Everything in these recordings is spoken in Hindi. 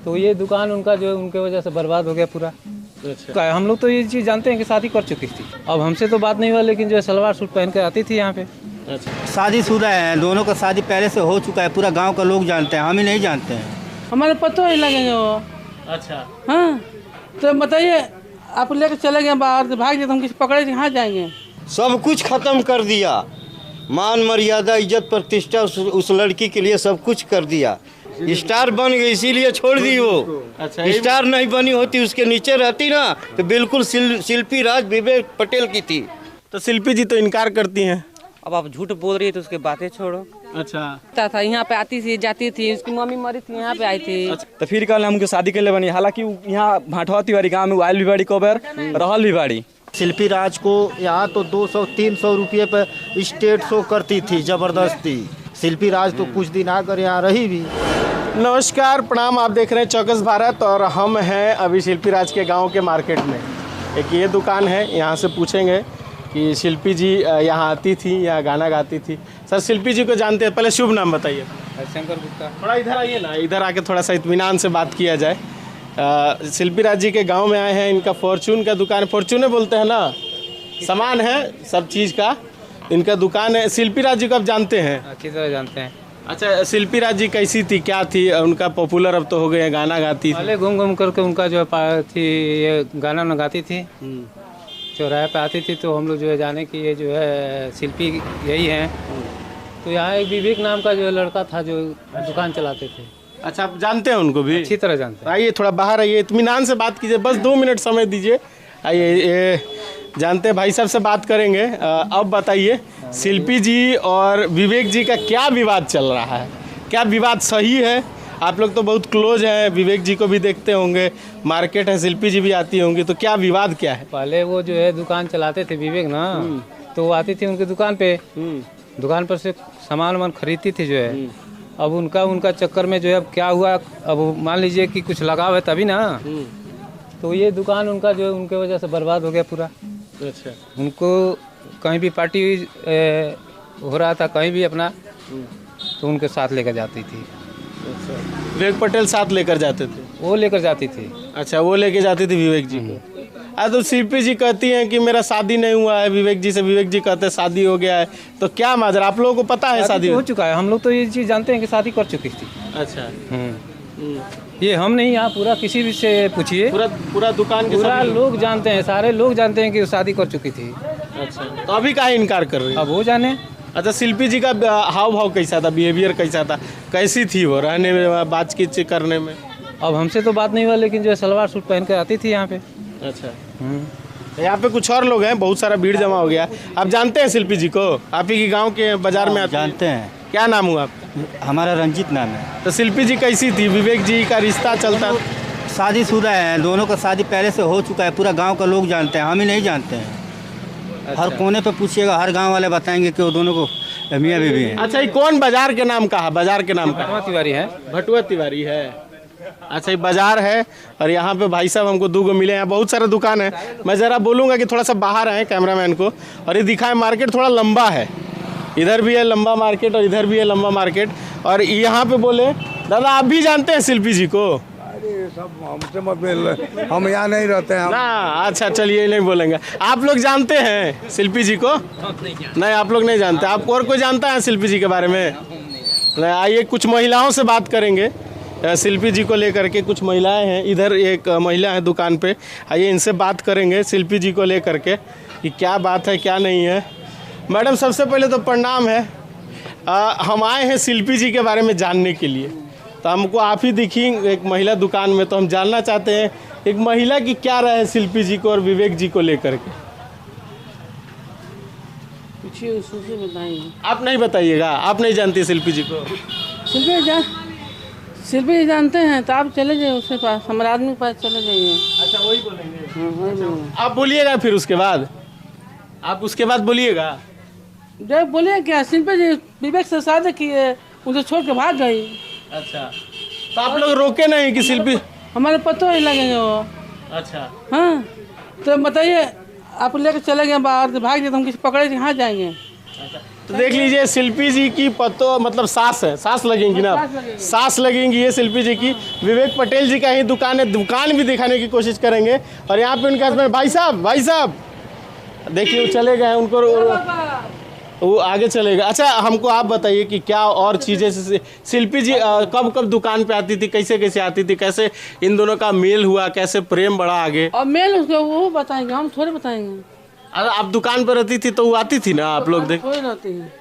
तो ये दुकान उनका जो है उनके वजह से बर्बाद हो गया पूरा। अच्छा। हम लोग तो ये चीज़ जानते हैं कि शादी कर चुकी थी, अब हमसे तो बात नहीं हुआ, लेकिन जो है सलवार सूट पहन कर आती थी यहाँ पे। अच्छा। शादीशुदा है, दोनों का शादी पहले से हो चुका है, पूरा गांव का लोग जानते हैं, हम ही नहीं जानते हैं। हमारे पता ही लगेंगे वो। अच्छा। हाँ, तो बताइए, आप लेकर चले गए बाहर से, भाग गए तो हम किसी पकड़े कहाँ जाएंगे? सब कुछ खत्म कर दिया, मान मर्यादा इज्जत प्रतिष्ठा उस लड़की के लिए सब कुछ कर दिया। स्टार बन गई इसीलिए छोड़ दी वो। अच्छा, स्टार नहीं बनी होती, उसके नीचे रहती ना तो बिल्कुल शिल्पी राज विवेक पटेल की थी। तो शिल्पी जी तो इनकार करती हैं। अब आप झूठ बोल रही है तो उसकी बातें छोड़ो। अच्छा। था यहाँ पे आती थी, जाती थी, उसकी मम्मी मरी थी, यहाँ पे आई थी। अच्छा। तो फिर कल हमके शादी के लिए बनी, हालांकि यहाँ भाटवा तिवारी गाँव में आयल भी बाड़ी कबर रहल भी बाड़ी। शिल्पी राज को यहाँ तो 200-300 रुपये पर स्टेट शो करती थी जबरदस्ती। शिल्पी राज तो कुछ दिन आकर यहाँ रही भी। नमस्कार, प्रणाम, आप देख रहे हैं चौकस भारत और हम हैं अभी शिल्पी राज के गांव के मार्केट में। एक ये दुकान है, यहाँ से पूछेंगे कि शिल्पी जी यहाँ आती थी या गाना गाती थी। सर, शिल्पी जी को जानते हैं, पहले शुभ नाम बताइए। शंकर गुप्ता। थोड़ा इधर आइए ना, इधर आके थोड़ा सा इत्मीनान से बात किया जाए। शिल्पी राज जी के गांव में आए हैं, इनका फॉर्चून का दुकान, फॉर्चूने बोलते हैं ना, सामान है सब चीज़ का, इनका दुकान है। शिल्पी राज जी को आप जानते हैं? अच्छी तरह जानते हैं। अच्छा, शिल्पी राज जी कैसी थी, क्या थी? उनका पॉपुलर अब तो हो गए, गाना गाती थी। पहले घूम घूम करके उनका जो है थी ये गाना न गाती थी, चौराहे पे आती थी, तो हम लोग जो है जाने कि ये जो है शिल्पी यही हैं। तो यहाँ एक विवेक नाम का जो लड़का था जो दुकान चलाते थे। अच्छा, आप जानते हैं उनको भी? अच्छी तरह जानते हैं। आइए थोड़ा बाहर आइए, इत्मीनान से बात कीजिए, बस 2 मिनट समय दीजिए। आइए, ये जानते हैं भाई साहब से बात करेंगे। अब बताइए, शिल्पी जी और विवेक जी का क्या विवाद चल रहा है? क्या विवाद सही है? आप लोग तो बहुत क्लोज हैं, विवेक जी को भी देखते होंगे, मार्केट है, शिल्पी जी भी आती होंगी, तो क्या विवाद क्या है? पहले वो जो है दुकान चलाते थे विवेक ना, तो वो आती थी उनकी दुकान पे, दुकान पर से सामान वामान खरीदती थी जो है। अब उनका चक्कर में जो है अब क्या हुआ, अब मान लीजिए कि कुछ लगाव है तभी ना, तो ये दुकान उनका जो है उनके वजह से बर्बाद हो गया पूरा। अच्छा। उनको कहीं भी पार्टी हो रहा था, कहीं भी अपना, तो उनके साथ लेकर जाती थी। अच्छा, विवेक पटेल साथ लेकर जाते थे? वो लेकर जाती थी। अच्छा, वो लेके जाती थी विवेक जी को। तो शिल्पी जी कहती हैं कि मेरा शादी नहीं हुआ है विवेक जी से, विवेक जी कहते हैं शादी हो गया है, तो क्या माजरा? आप लोगों को पता है शादी हो चुका है? हम लोग तो ये चीज़ जानते हैं कि शादी कर चुकी थी। अच्छा। ये हम नहीं, यहाँ पूरा किसी भी से पूछिए, पूरा दुकान के पूरा लोग जानते हैं, सारे लोग जानते हैं कि वो शादी कर चुकी थी। अच्छा, तो अभी काहे इनकार कर रही है? अब वो जाने। अच्छा, शिल्पी जी का हाव भाव कैसा था, बिहेवियर कैसा था, कैसी थी वो रहने में, बातचीत करने में? अब हमसे तो बात नहीं हुआ, लेकिन जो है सलवार सूट पहन कर आती थी यहाँ पे। अच्छा। यहाँ पे कुछ और लोग हैं, बहुत सारा भीड़ जमा हो गया। आप जानते हैं शिल्पी जी को? आप ही की गांव के बाजार में जानते हैं। क्या नाम हुआ? हमारा रंजीत नाम है। तो शिल्पी जी कैसी थी, विवेक जी का रिश्ता चलता? शादीशुदा है, दोनों का शादी पहले से हो चुका है, पूरा गांव का लोग जानते हैं, हम ही नहीं जानते हैं। अच्छा। हर कोने पे पूछिएगा, हर गांव वाले बताएंगे कि वो दोनों को मियाँ बीवी हैं। अच्छा, ये कौन बाजार के नाम का है? बाजार के नाम का भटुआ तिवारी है। भटुआ तिवारी है। अच्छा, ये बाजार है और यहाँ पे भाई साहब हमको 2 मिले हैं, बहुत सारा दुकान है। मैं ज़रा बोलूँगा कि थोड़ा सा बाहर आए कैमरामैन को, और ये दिखाएं, मार्केट थोड़ा लंबा है, इधर भी है लंबा मार्केट और इधर भी है लंबा मार्केट। और यहाँ पे बोले, दादा आप भी जानते हैं शिल्पी जी को? अरे सब हमसे मत मिल, हम यहाँ नहीं रहते हैं ना। अच्छा, चलिए नहीं बोलेंगे। आप लोग जानते हैं शिल्पी जी को? नहीं, आप लोग नहीं जानते। आप और कोई जानता है शिल्पी जी के बारे में? आइए, कुछ महिलाओं से बात करेंगे शिल्पी जी को लेकर के। कुछ महिलाएं हैं, इधर एक महिला है दुकान पे, आइए इनसे बात करेंगे शिल्पी जी को लेकर के कि क्या बात है क्या नहीं है। मैडम, सबसे पहले तो प्रणाम है। हम आए हैं शिल्पी जी के बारे में जानने के लिए, तो हमको आप ही दिखी एक महिला दुकान में, तो हम जानना चाहते हैं एक महिला की क्या राय है शिल्पी जी को और विवेक जी को लेकर के। आप नहीं बताइएगा? आप नहीं जानती शिल्पी जी को? शिल्पी जानते हैं तो आप चले जाइए उसके पास, हमारे आदमी के पास चले जाइए। अच्छा, वही बोलेंगे? आप बोलिएगा फिर उसके बाद? आप उसके बाद बोलिएगा? जब बोलिए क्या, शिल्पी जी विवेक से शादी किए, उसे छोड़ के भाग गई। अच्छा, तो आप लोग रोके नहीं कि शिल्पी? हमारे पता ही लगेंगे वो। अच्छा। हाँ, तो बताइए, आप लेकर चले गए बाहर से, भाग गए तो हम किसी पकड़े कहाँ जाएंगे? अच्छा, तो देख लीजिए शिल्पी जी की पतो मतलब सास है, सास लगेंगी ना, सास लगेंगी ये शिल्पी जी की। विवेक पटेल जी का ही दुकान है, दुकान भी दिखाने की कोशिश करेंगे। और यहाँ पे उनके हस्बैंड, भाई साहब देखिए वो चले गए, उनको वो आगे चलेगा। अच्छा हमको आप बताइए कि क्या और चीज़ें शिल्पी जी कब कब दुकान पे आती थी, कैसे कैसे आती थी, कैसे इन दोनों का मेल हुआ, कैसे प्रेम बढ़ा आगे? और मेल उसको वो बताएंगे, हम थोड़े बताएंगे। अरे आप दुकान पर रहती थी तो वो आती थी ना, आप लोग देख। थोड़ी रहती है,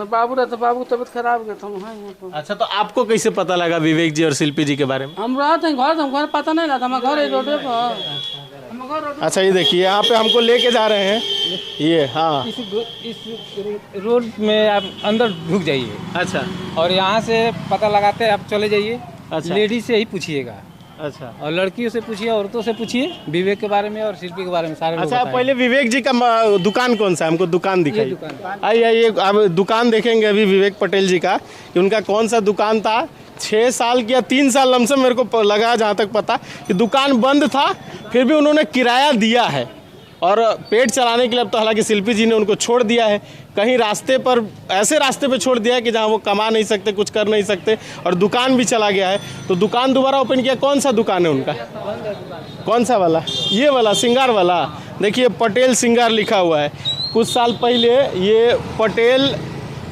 बाबू रहता, बाबू तबियत खराब हो गया था वहाँ यहाँ पर। अच्छा तो आपको कैसे पता लगा विवेक जी और शिल्पी जी के बारे में? हम रहते हैं घर, हमको पता नहीं लगा, हमारा घर है रोडे पर। अच्छा ये देखिए यहाँ पे हमको लेके जा रहे हैं ये, हाँ इस रोड में आप अंदर ढुक जाइए। अच्छा और यहाँ से पता लगाते आप चले जाइए। अच्छा। लेडीज से ही पूछिएगा, अच्छा और लड़कियों से पूछिए, औरतों से पूछिए विवेक के बारे में और शिल्पी के बारे में सारे लोग अच्छा। बताएंगे। पहले विवेक जी का दुकान कौन सा है, हमको दुकान दिखाइए। दुकान। आइए अब दुकान देखेंगे अभी विवेक पटेल जी का कि उनका कौन सा दुकान था। 6 साल या 3 साल लमसम मेरे को लगा, जहाँ तक पता कि दुकान बंद था, फिर भी उन्होंने किराया दिया है और पेट चलाने के लिए। अब तो हालांकि शिल्पी जी ने उनको छोड़ दिया है कहीं रास्ते पर, ऐसे रास्ते पे छोड़ दिया है कि जहाँ वो कमा नहीं सकते, कुछ कर नहीं सकते, और दुकान भी चला गया है। तो दुकान दोबारा ओपन किया। कौन सा दुकान है उनका, कौन सा वाला? ये वाला सिंगार वाला। देखिए पटेल सिंगार लिखा हुआ है। कुछ साल पहले ये पटेल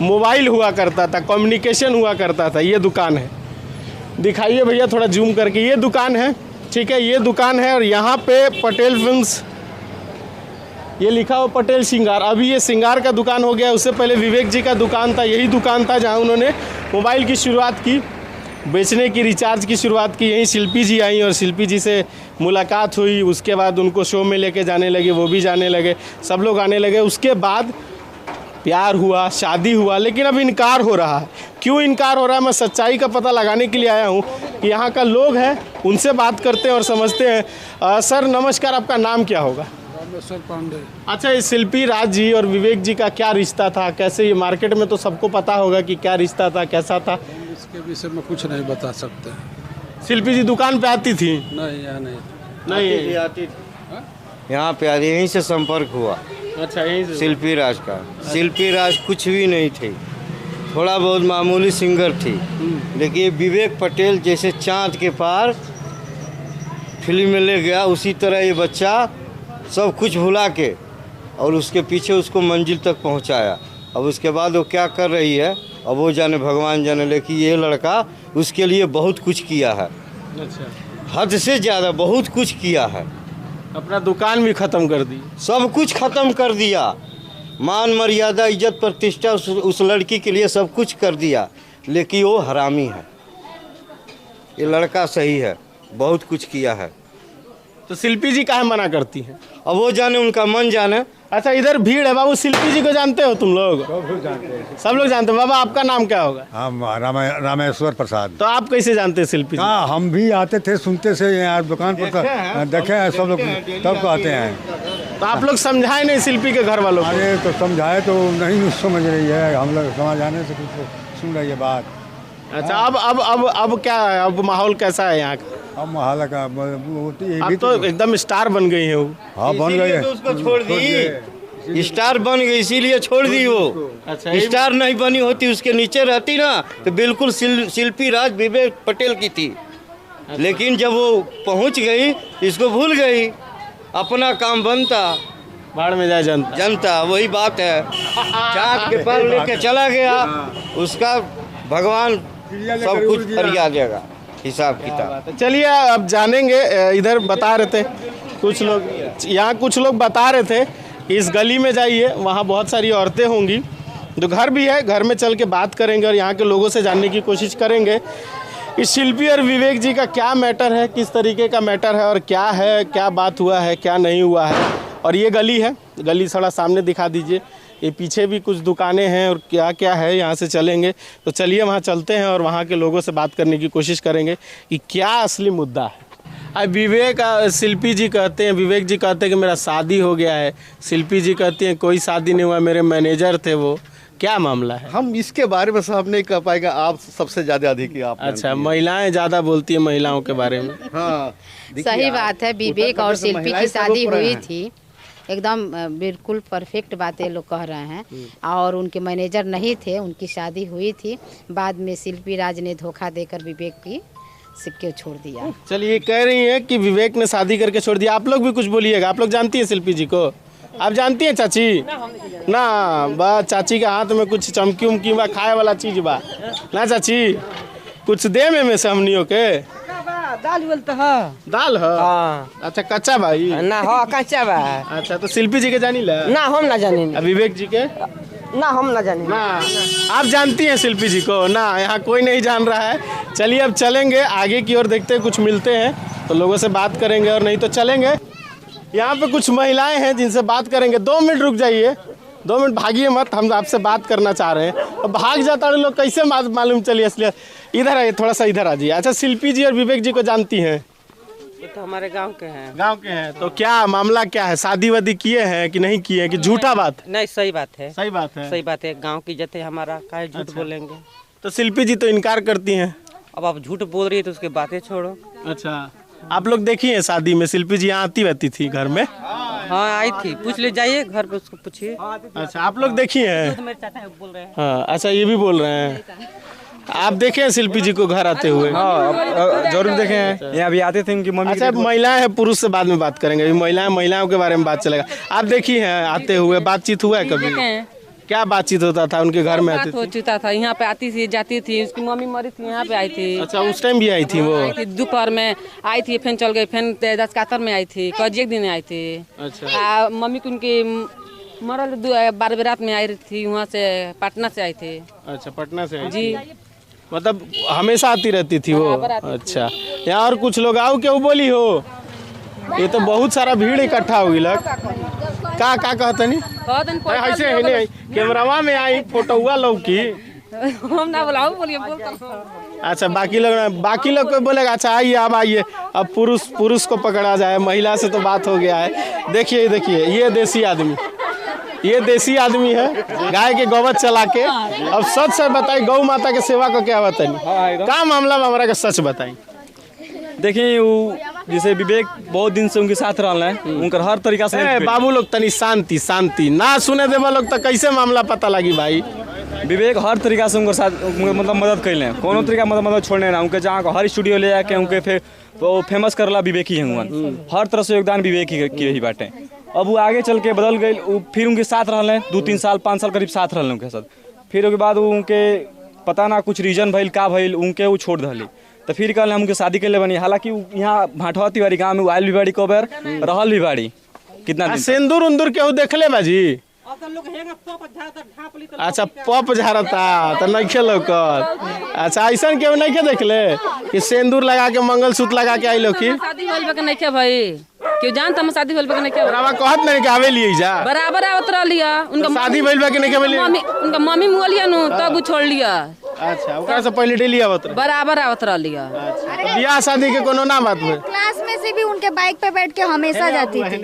मोबाइल हुआ करता था, कम्युनिकेशन हुआ करता था। ये दुकान है, दिखाइए भैया थोड़ा जूम करके। ये दुकान है, ठीक है, ये दुकान है। और यहाँ पे पटेल फिल्म्स ये लिखा हो, पटेल सिंगार। अभी ये सिंगार का दुकान हो गया। उससे पहले विवेक जी का दुकान था, यही दुकान था जहाँ उन्होंने मोबाइल की शुरुआत की, बेचने की, रिचार्ज की शुरुआत की। यहीं शिल्पी जी आई और शिल्पी जी से मुलाकात हुई। उसके बाद उनको शो में लेके जाने लगे, वो भी जाने लगे, सब लोग आने लगे। उसके बाद प्यार हुआ, शादी हुआ, लेकिन अब इनकार हो रहा है। क्यों इनकार हो रहा है, मैं सच्चाई का पता लगाने के लिए आया हूँ कि यहाँ का लोग हैं, उनसे बात करते हैं और समझते हैं। सर नमस्कार, आपका नाम क्या होगा? रामेश्वर पांडे। अच्छा, ये शिल्पी राज जी और विवेक जी का क्या रिश्ता था, कैसे? ये मार्केट में तो सबको पता होगा कि क्या रिश्ता था, कैसा था। इसके विषय में कुछ नहीं बता सकते। शिल्पी जी दुकान पे आती थी? नहीं, यहाँ नहीं। नहीं आती थी यहाँ पे, यहीं से संपर्क हुआ। अच्छा, यही से। शिल्पी राज का। शिल्पी राज कुछ भी नहीं थी, थोड़ा बहुत मामूली सिंगर थी, लेकिन विवेक पटेल जैसे चांद के पार फिल्म में ले गया, उसी तरह ये बच्चा सब कुछ भुला के और उसके पीछे उसको मंजिल तक पहुंचाया। अब उसके बाद वो क्या कर रही है अब वो जाने, भगवान जाने। लेकिन ये लड़का उसके लिए बहुत कुछ किया है, अच्छा, हद से ज़्यादा बहुत कुछ किया है। अपना दुकान भी ख़त्म कर दी, सब कुछ ख़त्म कर दिया, मान मर्यादा इज्जत प्रतिष्ठा उस लड़की के लिए सब कुछ कर दिया। लेकिन वो हरामी है, ये लड़का सही है, बहुत कुछ किया है। तो शिल्पी जी काहे मना करती हैं? अब वो जाने, उनका मन जाने। अच्छा, इधर भीड़ है बाबू। शिल्पी जी को जानते हो तुम लोग? सब लोग जानते हो। बाबा आपका नाम क्या होगा? हम रामेश्वर प्रसाद। तो आप कैसे जानते हैं शिल्पी जी? हाँ, हम भी आते थे, सुनते से यहाँ दुकान पर देखे हैं सब लोग, तब को आते हैं। तो आप लोग समझाए नहीं शिल्पी के घर वालों को? अरे तो समझाए तो नहीं समझ रही है, हम लोग समझाने से कुछ सुन रही है बात। अच्छा, अब क्या है, अब माहौल कैसा है यहाँ का? अब मोहल्ला का अब तो एकदम स्टार बन गई है वो। हाँ, बन गए। इसीलिए तो उसको छोड़ दी, स्टार बन गई इसीलिए छोड़ दी वो। अच्छा, स्टार नहीं बनी होती, उसके नीचे रहती ना तो बिल्कुल शिल्पी राज विवेक पटेल की थी। लेकिन जब वो पहुंच गई, इसको भूल गई, अपना काम बनता, बाढ़ में जाए जनता। जनता, वही बात है। चाँद के पार लेके चला गया, उसका भगवान सब कुछ फरिया देगा, हिसाब किताब। चलिए अब जानेंगे। इधर बता रहे थे कुछ लोग, यहाँ कुछ लोग बता रहे थे कि इस गली में जाइए, वहाँ बहुत सारी औरतें होंगी, जो घर भी है, घर में चल के बात करेंगे और यहाँ के लोगों से जानने की कोशिश करेंगे कि शिल्पी और विवेक जी का क्या मैटर है, किस तरीके का मैटर है और क्या है, क्या बात हुआ है, क्या नहीं हुआ है। और ये गली है, गली थोड़ा सामने दिखा दीजिए। ये पीछे भी कुछ दुकानें हैं और क्या क्या है, यहाँ से चलेंगे। तो चलिए वहाँ चलते हैं और वहाँ के लोगों से बात करने की कोशिश करेंगे कि क्या असली मुद्दा है। अब विवेक शिल्पी जी कहते हैं, विवेक जी कहते हैं कि मेरा शादी हो गया है, शिल्पी जी कहती हैं कोई शादी नहीं हुआ, मेरे मैनेजर थे वो। क्या मामला है? हम इसके बारे में साहब नहीं कह पाएंगे, आप सबसे ज़्यादा अधिक ही आप। अच्छा, महिलाएं ज़्यादा बोलती हैं महिलाओं के बारे में। हाँ, सही बात है। विवेक और शिल्पी की शादी हुई थी, एकदम बिल्कुल परफेक्ट बातें लोग कह रहे हैं। और उनके मैनेजर नहीं थे, उनकी शादी हुई थी, बाद में शिल्पी राज ने धोखा देकर विवेक की सिक्के छोड़ दिया। चलिए, कह रही हैं कि विवेक ने शादी करके छोड़ दिया। आप लोग भी कुछ बोलिएगा। आप लोग जानती हैं शिल्पी जी को? आप जानती हैं चाची? ना बा चाची के हाथ में कुछ चमकी उमकी बा, खाए वाला चीज बा ना चाची? कुछ दे में से हमनियों के दाल बोलते है। दाल है? अच्छा, कच्चा भाई ना हो कच्चा बा। अच्छा, तो शिल्पी जी के जानी ला? ना हम ना जानी। विवेक जी के? ना हम ना जानी। ना आप जानती हैं शिल्पी जी को? ना, यहाँ कोई नहीं जान रहा है। चलिए, अब चलेंगे आगे की ओर, देखते हैं कुछ मिलते हैं तो लोगों से बात करेंगे, और नहीं तो चलेंगे। यहाँ पे कुछ महिलाएं हैं जिनसे बात करेंगे। 2 मिनट रुक जाइए, 2 मिनट भागिए मत, हम आपसे बात करना चाह रहे हैं। अब भाग जाता है लोग, कैसे मालूम चलिए? इसलिए इधर आइए, थोड़ा सा इधर आ जाइए। अच्छा, शिल्पी जी और विवेक जी को जानती हैं? तो हमारे गांव के हैं। गांव के हैं तो क्या मामला क्या है? शादी वादी किए हैं कि नहीं किए हैं, कि झूठा बात? नहीं, सही बात है। सही बात है। सही बात है। गांव की इज्जत है हमारा, काहे झूठ बोलेंगे? तो शिल्पी जी तो इनकार करती हैं। अब आप झूठ बोल रही है तो उसकी बातें छोड़ो। अच्छा, आप लोग देखी हैं शादी में शिल्पी जी यहाँ आती रहती थी घर में? हाँ, आई थी। पूछ ले जाइए घर पे, उसको पूछिए। अच्छा, आप लोग देखी हैं? मेरे चाचा बोल रहे हैं। हाँ, अच्छा, ये भी बोल रहे हैं। आप देखे हैं शिल्पी जी को घर आते हुए? हाँ, जरूर देखे हैं। यहाँ भी आते थे उनकी मम्मी। अच्छा, महिलाएं हैं, पुरुष से बाद में बात करेंगे। अभी महिलाओं के बारे में बात चलेगा। आप देखी हैं आते हुए? बातचीत हुआ है कभी? क्या बातचीत होता था उनके घर में? बात हो चुका था। यहाँ पे आती थी, जाती थी। उसकी मम्मी मरी थी, यहाँ पे आई थी। अच्छा, उस टाइम भी आई थी वो? दोपहर में आई थी, फिर चल गई, फिर 10 में आई थी, कल एक दिन आई थी। अच्छा, मम्मी को उनकी मरल 12 रात में आई थी, वहाँ से पटना से आई थी। अच्छा, पटना से आई जी। मतलब हमेशा आती रहती थी वो? अच्छा, यहाँ और कुछ लोग आओ, क्या बोली हो? ये तो बहुत सारा भीड़ इकट्ठा हो गया। का कहते नहीं ऐसे है नहीं, कैमरावा में आई फोटोवा लोग की हम ना बुलाओ, बोलिए बोलता। अच्छा, बाकी लोग को बोलेगा। अच्छा, आइए, अब आइए। अब पुरुष को पकड़ा जाए, महिला से तो बात हो गया है। देखिए ये देसी आदमी है, गाय के गोबर चला के। अब सच बताई, गौ माता के सेवा को क्या बताई? का मामला में हमारा का सच बताई। देखिए, वो जैसे विवेक बहुत दिन से उनके साथ रहा है, उनका हर तरीका से। बाबू लोग तनी शांति ना सुने देवा लोग तो कैसे मामला पता लगी भाई? विवेक हर तरीका से उनके साथ मतलब मदद कैले हैं। कोनो तरीका मदद छोड़ने ना। उनके जहाँ हर स्टूडियो ले जाके उनके तो फेमस करला विवेक ही है। हर तरह से योगदान विवेक ही बाटे। अब वो आगे चल के बदल गई, फिर उनके साथ रहा 2-3 साल 5 साल करीब साथ रहा उनके साथ। फिर उसके बाद उनके पता ना कुछ रीजन भइल का भइल, उनके वो छोड़ दली। तो फिर कल हमके शादी के लिए बनी। हालांकि यहाँ भाटवा तिवारी गाँव में आयल भी बाड़ी, कबर रहल भी बाड़ी कितना दिन। सिंदूर उंदूर केहू देखले बाजी? अच्छा, पप झारता तो नहीं खेलो कर। अच्छा, ऐसा केहू नहीं के देखले कि सिंदूर लगा के मंगलसूत्र लगा के आई लोग की? शादी होल बे नहीं के भाई, क्यों जानता हम शादी होल बे नहीं के? रावा कहत नहीं कि आवे लिए जा बराबर आवत रह लिया। उनका शादी भइल बा कि नहीं के? उनका मम्मी मोलिया नु तब छोड़ लिया। अच्छा, ओकरा से पहले डेली आवत रहे? बराबर आवत रह लिया। बियाह शादी के कोनो ना बात में? क्लास में से भी उनके बाइक पे बैठ के हमेशा जाती थी।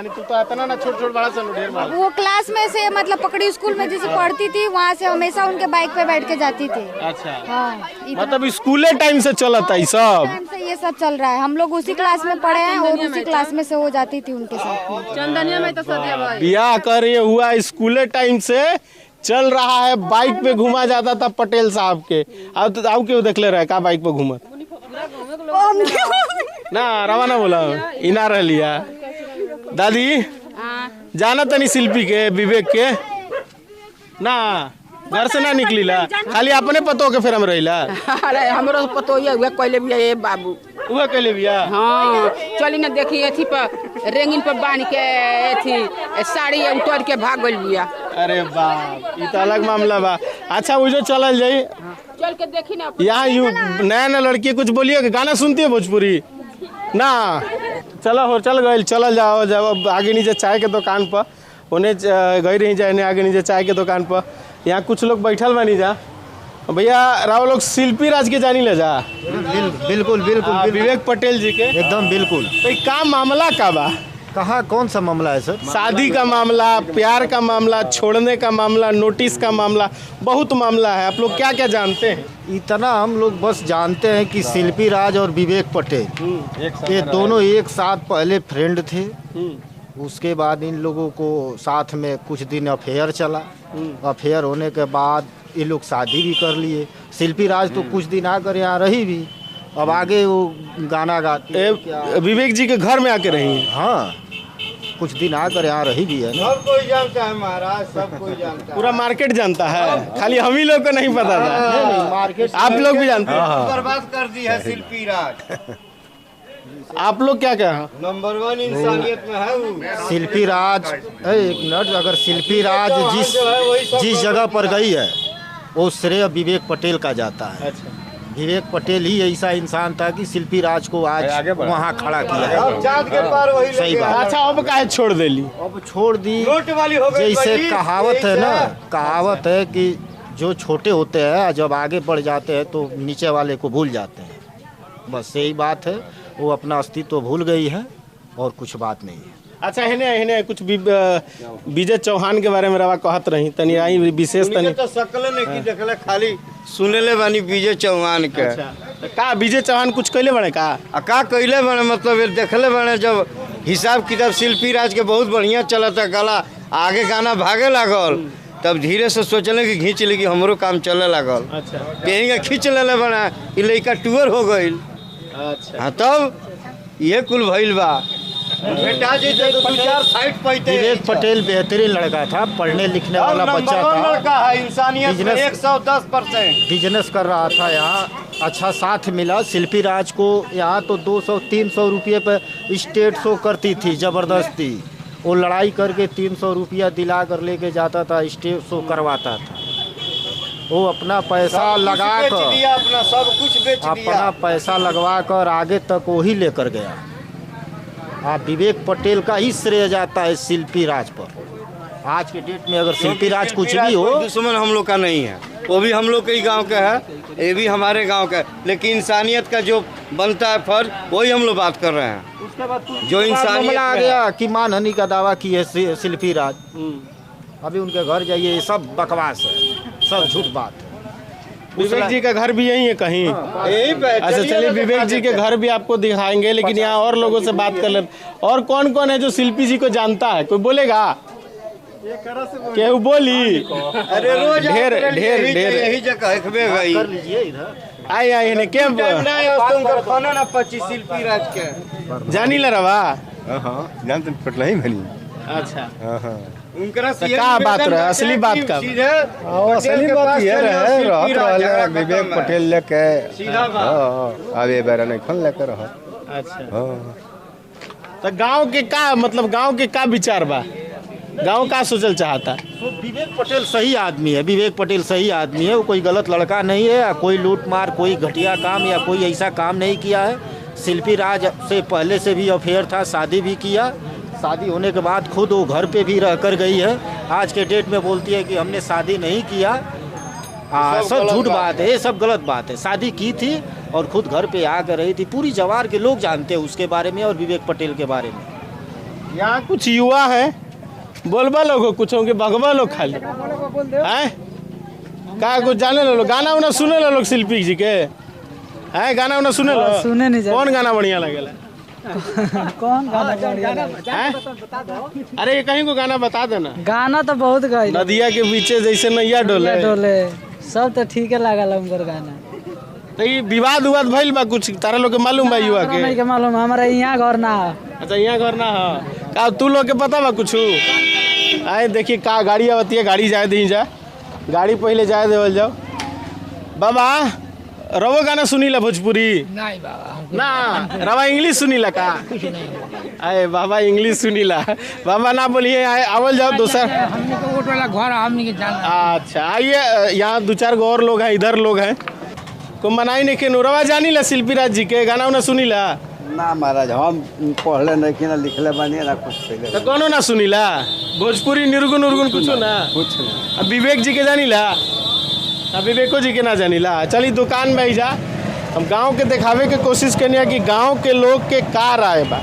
तू तो इतना ना छोट बड़ा सा ढेर बड़ा। वो क्लास में से मतलब पकड़ी स्कूल में जैसे पढ़ती थी, वहाँ से हमेशा उनके बाइक पे बैठ के जाती थी। अच्छा, हाँ, मतलब स्कूले टाइम से चलता है सब? टाइम से ये सब चल रहा है। हम लोग उसी क्लास में पढ़े हैं और उसी क्लास में से वो जाती थी उनके साथ। चंदनिया में तो सदिया भाई बियाह कर ये हुआ स्कूले टाइम से चल रहा है। बाइक पे घुमा जाता था पटेल साहब के। अब तो आउ क्यों देख ले रहा है का बाइक पे घूमत ना? रवाना बोला इना रह लिया। दादी जाना तनी शिल्पी के विवेक के ना? घर से ना निकली ला, खाली अपने पतो के फिर हम रहिला। अरे हमरो पतो ये हुआ कहले बिया ए बाबू हुआ कहले बिया। हां, चली ना देखी एथी पर रेंगिन पर बांध के एथी साड़ी उतर के भाग गइल बिया। अरे बाप, ई तो अलग मामला बा। अच्छा, वो जो चलल जाई, चल के देखी ना। यहाँ नया लड़की कुछ बोलिए, गाना सुनती है भोजपुरी ना? चलो चल गए, चल जाओ जब आगे नीचे चाय के दुकान पर उन्हें गई रही जाए आगे नीचे चाय के दुकान पर। यहाँ कुछ लोग बैठल बनी जा। भैया राव लोग शिल्पी राज के जानी ले जा? बिल्कुल विवेक पटेल जी के एकदम बिल्कुल। तो का मामला का बा? कहाँ कौन सा मामला है सर? शादी का मामला, प्यार का मामला, छोड़ने का मामला, नोटिस का मामला, बहुत मामला है। आप लोग क्या क्या जानते हैं? इतना हम लोग बस जानते हैं कि शिल्पी राज और विवेक पटेल ये दोनों एक साथ पहले फ्रेंड थे उसके बाद इन लोगों को साथ में कुछ दिन अफेयर चला। अफेयर होने के बाद ये लोग शादी भी कर लिए। शिल्पी राज तो कुछ दिन आकर यहाँ रही भी, अब आगे वो गाना गाती है। विवेक जी के घर में आके रही हैं? हाँ, कुछ दिन आकर यहाँ रही भी है ना। सब कोई जानता है महाराज, सब कोई जानता है। पूरा मार्केट जानता है, खाली हम ही लोग को नहीं पता था। नहीं, मार्केट आप लोग भी जानते हैं? बर्बाद कर दी है शिल्पी राज। आप लोग क्या कहें? नंबर 1 इंसानियत में है वो शिल्पी राज। एक मिनट, अगर शिल्पी राज जिस जगह पर गई है वो श्रेय विवेक पटेल का जाता है। अच्छा। विवेक पटेल ही ऐसा इंसान था कि शिल्पी राज को आज वहाँ खड़ा किया है। अब चाँद के पार वही सही बात। अच्छा, अब काहे छोड़ देली? अब छोड़ दी, नोट वाली हो गई। जैसे कहावत है ना, कहावत है कि जो छोटे होते हैं जब आगे बढ़ जाते हैं तो नीचे वाले को भूल जाते हैं। बस यही बात है, वो अपना अस्तित्व भूल गई है और कुछ बात नहीं है। अच्छा, हेने कुछ विजय चौहान के बारे में रवा कहत रही, तनी आई विशेष तनी तो सकल नहीं की देखले, खाली सुनेले बानी विजय चौहान के। अच्छा, का विजय चौहान कुछ कैले बने का कैले बने, मतलब ये देखले बने जब हिसाब किताब शिल्पी राज के बहुत बढ़िया चला था, गला आगे गाना भागे लागल, तब धीरे से सोचले कि खींच ले कि हमरो काम चले लागल। अच्छा, यही का खींच ले बना, ये लड़का टूर हो गई। अच्छा, हाँ, तब ये कुल भइल बा। बेटा जी तो 2-4 साइड पैते। विवेक पटेल बेहतरीन लड़का था, पढ़ने लिखने वाला बच्चा था, लड़का है, इंसानियत में 110%। बिजनेस कर रहा था यहाँ, अच्छा साथ मिला। शिल्पी राज को यहाँ तो 200-300 रुपये पे स्टेट शो करती थी ज़बरदस्ती। वो लड़ाई करके 300 रुपया दिला कर लेके जाता था, स्टेज शो करवाता था। वो अपना पैसा लगा कर, अपना सब कुछ बेच दिया, अपना पैसा लगवा कर आगे तक वही लेकर गया। विवेक पटेल का ही श्रेय जाता है शिल्पी राज पर। आज के डेट में अगर शिल्पी राज कुछ भी हो, दुश्मन हम लोग का नहीं है, वो भी हम लोग के ही गाँव का है, ये भी हमारे गाँव का है, लेकिन इंसानियत का जो बनता है फर्ज वही हम लोग बात कर रहे हैं। उसके बाद जो इंसानियत आ गया कि मानहानि का दावा की है शिल्पी राज। अभी उनके घर जाइए, ये सब बकवास है, सब झूठ बात है। विवेक जी का घर भी यही है कहीं? अच्छा, चलिए विवेक जी के घर भी आपको दिखाएंगे, लेकिन यहाँ और लोगों से बात कर ले। और कौन कौन है जो शिल्पी जी को जानता है? कोई बोलेगा? केहू बोली? अरे रोज ढेर यही जगह कर लीजिए इधर। आई ने क्या खाना ना 25 शिल्पी राज के जानी ला रवा? जानते पटला ही बनी। अच्छा, क्या बात रहे? असली बात का असली बात ये रहे, विवेक पटेल लेके अब ये बार नहीं खोल लेकर। अच्छा, तो गांव के का मतलब, गांव के का विचार बा? गांव का सोचल चाहता? तो विवेक पटेल सही आदमी है, विवेक पटेल सही आदमी है, वो कोई गलत लड़का नहीं है, कोई लूट मार, कोई घटिया काम या कोई ऐसा काम नहीं किया है। शिल्पी राज से पहले से भी अफेयर था, शादी भी किया, शादी होने के बाद खुद वो घर पे भी रह कर गई है। आज के डेट में बोलती है कि हमने शादी नहीं किया। सब झूठ बात है, ये सब गलत बात है। शादी की थी और खुद घर पे आकर रही थी। पूरी जवार के लोग जानते हैं उसके बारे में और विवेक पटेल के बारे में। यहाँ कुछ युवा है, बोलबा लोग कुछ होंगे, भगवा लोग खाली हैं, का कुछ जाने लो, गाना उना सुने लो लोग शिल्पी जी के हैं, गाना उना सुने लो? सुने नहीं। कौन गाना बढ़िया लगेला? कौन गाना बढ़िया? अरे कहीं को गाना बता देना। गाना तो बहुत गई, नदिया के बीचे जैसे नैया डोले डोले, सब तो ठीक है लागल उनकर गाना। तो ये विवाद उवाद भइल बा कुछ? तारा लोग के मालूम बा युवा के? नहीं के मालूम, हमारा यहाँ घर ना है। अच्छा, यहाँ घर ना है का? तू लोग के पता बा कुछ? आए देखिए का गाड़ी आवती है, गाड़ी जाए दी जा, गाड़ी पहले जाए देवल जाओ। बाबा रवो गाना सुनीला भोजपुरी? नहीं बाबा ना, रवा इंग्लिश सुनीला का? अरे बाबा इंग्लिश सुनीला, बाबा ना बोलिए, आवल जाओ दूसर। हमने को वोट वाला घर हमने के जान। अच्छा, आइए, यहाँ 2-4 गो और लोग हैं, इधर लोग हैं, को मनाई नहीं के रवा जानी ला शिल्पी राज जी के गाना उना सुनीला? ना महाराज, हम पढ़ले नहीं कि ना लिखले बानी ना कुछ पहले। तो कौनो ना सुनीला? भोजपुरी निर्गुण उर्गुण कुछ ना? कुछ ना। अब विवेक जी के जानी ला? विवेको जी के ना जानी ला? चली दुकान में ही जा, हम गांव के दिखावे के कोशिश करनी कि गांव के लोग के का राय बा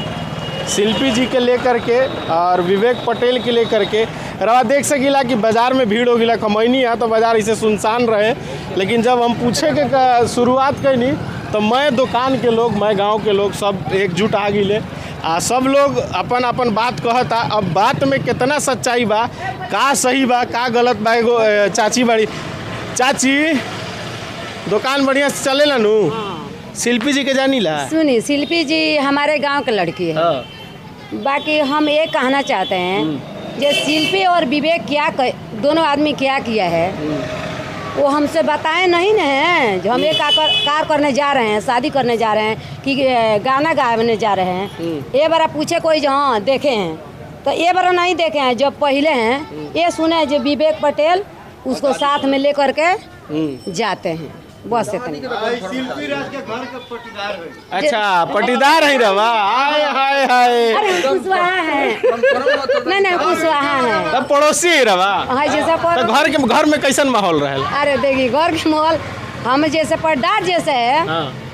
शिल्पी जी के लेकर के और विवेक पटेल के लेकर के। रवा देख सकीला कि बाजार में भीड़ हो गया, कमैनी है तो बाजार इसे सुनसान रहे, लेकिन जब हम पूछे के शुरुआत कैनी तो मैं दुकान के लोग, मैं गांव के लोग सब एकजुट आ गए। सब लोग अपन अपन बात कहता। अब बात में कितना सच्चाई बा, का सही बा, का गलत बा। एगो चाची बड़ी, चाची दुकान बढ़िया से चलेला नु? शिल्पी जी के जानी ला? सुनी, शिल्पी जी हमारे गांव के लड़की है। बाकी हम ये कहना चाहते हैं जो शिल्पी और विवेक दोनों आदमी क्या किया है वो हमसे बताए नहीं न है। जो हम एक कार करने जा रहे हैं, शादी करने जा रहे हैं कि गाना गाने जा रहे हैं, ये बार पूछे कोई जो हाँ देखे हैं, तो ये बार नहीं देखे हैं। जो पहले हैं ये सुने जो विवेक पटेल उसको साथ में लेकर के जाते हैं, बस इतनी। शिल्पी राज के घर का पटीदार है। अच्छा, पटीदार है रवा। हाय हाय हाय, अरे कुशवाहा है। नहीं कुशवाहा है, तब पड़ोसी है रवा। हाँ जैसा तो घर में कैसन माहौल रहे? अरे देखिए घर के माहौल हम जैसे पर्दार जैसे है,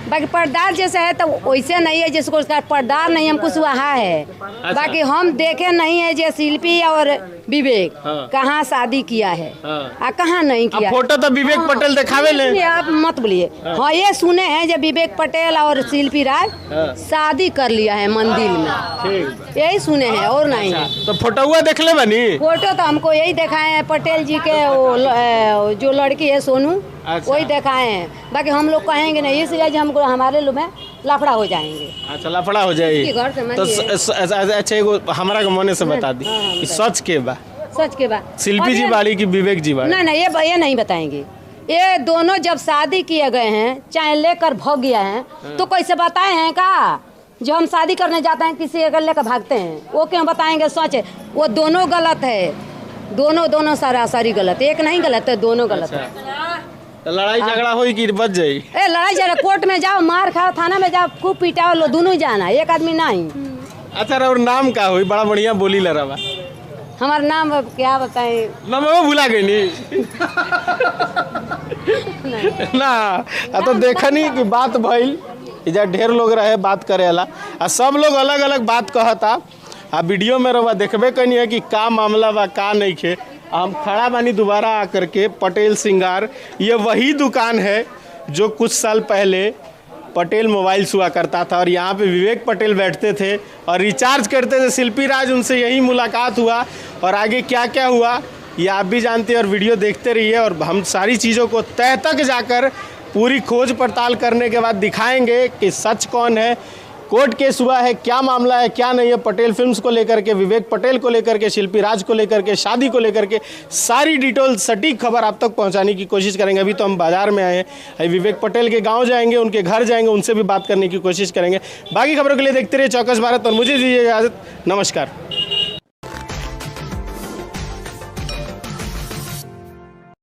बाकी पर्दार जैसे है तो वैसे नहीं है जिसको उसका पर्दार नहीं, हम कुशवाहा है। अच्छा। बाकी हम देखे नहीं है जो शिल्पी और विवेक कहाँ शादी किया है और कहाँ नहीं किया। फोटो तो विवेक पटेल दिखावे ले, आप मत बोलिए। हाँ ये सुने हैं जब विवेक पटेल और शिल्पी राज शादी कर लिया है मंदिर में, यही सुने हैं और नहीं है। तो फोटो देख ले बनी? फोटो तो हमको यही दिखाए हैं पटेल जी के, जो लड़की है सोनू, वही दिखाए हैं। बाकी हम लोग कहेंगे नहीं, इसलिए हमको हमारे लोग में लफड़ा हो जाएंगे। अच्छा, लफड़ा हो जाएगी तो अच्छा एगो हमारा के मने से बता दी कि सच के बा? सच के बा शिल्पी जी बाड़ी की विवेक जी बाड़ी? नहीं ये नहीं बताएंगे। ये दोनों जब शादी किए गए हैं, चाहे लेकर भाग गया है, तो कैसे बताए हैं का? जो हम शादी करने जाते हैं किसी एक लेकर भागते हैं, वो क्यों बताएंगे? सच वो दोनों गलत है, दोनों सरासरी गलत, एक नहीं गलत है, दोनों गलत है। तो लड़ाई झगड़ा होई कि बच जाई? लड़ाई झगड़ा कोर्ट में जाओ, मार खाओ, थाना में जाओ, खूब पिटाओ, लो दोनों जाना, एक आदमी नहीं। अच्छा, और नाम का हुई? बड़ा बढ़िया बोली ला रहा। हमारा नाम क्या बताएं? नाम वो भुला गई नहीं ना। तो देखा नहीं कि बात भइल, इधर ढेर लोग रहे बात करे ला, सब लोग अलग अलग बात कहता। वीडियो में रवा देखबे कनी है कि का मामला बा का नहीं खे। हम खड़ा बानी दोबारा आकर के पटेल सिंगार। ये वही दुकान है जो कुछ साल पहले पटेल मोबाइल्स हुआ करता था और यहाँ पे विवेक पटेल बैठते थे और रिचार्ज करते थे शिल्पी राज। उनसे यही मुलाकात हुआ और आगे क्या क्या हुआ ये आप भी जानते हैं और वीडियो देखते रहिए। और हम सारी चीज़ों को तह तक जाकर पूरी खोज पड़ताल करने के बाद दिखाएंगे कि सच कौन है, कोर्ट केस हुआ है, क्या मामला है क्या नहीं है। पटेल फिल्म्स को लेकर के, विवेक पटेल को लेकर के, शिल्पी राज को लेकर के, शादी को लेकर के सारी डिटेल सटीक खबर आप तक पहुंचाने की कोशिश करेंगे। अभी तो हम बाजार में आए हैं, विवेक पटेल के गांव जाएंगे, उनके घर जाएंगे, उनसे भी बात करने की कोशिश करेंगे। बाकी खबरों के लिए देखते रहिए चौकस भारत और मुझे दीजिए इजाज़त। नमस्कार।